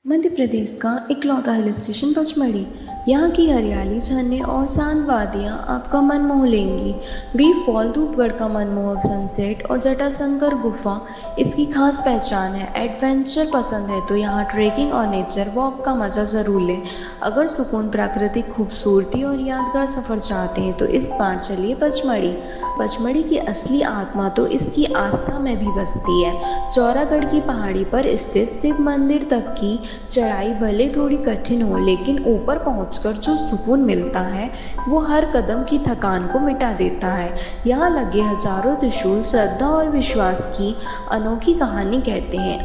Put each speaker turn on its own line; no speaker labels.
मध्य प्रदेश का इकलौता hill station Pachmarhi. यहाँ की हरियाली, झरने और शांत वादियाँ आपका मन मोह लेंगी। बी फॉल, धूपगढ़ का मनमोहक सनसेट और जटाशंकर गुफा इसकी खास पहचान है। एडवेंचर पसंद है तो यहाँ ट्रेकिंग और नेचर वॉक का मज़ा ज़रूर लें। अगर सुकून, प्राकृतिक खूबसूरती और यादगार सफ़र चाहते हैं तो इस बार चलिए पचमढ़ी। पचमढ़ी की असली आत्मा तो इसकी आस्था में भी बसती है। चौरागढ़ की पहाड़ी पर स्थित शिव मंदिर तक की चढ़ाई भले थोड़ी कठिन हो, लेकिन ऊपर पहुंचकर जो सुकून मिलता है वो हर कदम की थकान को मिटा देता है। यहाँ लगे हजारों त्रिशूल श्रद्धा और विश्वास की अनोखी कहानी कहते हैं।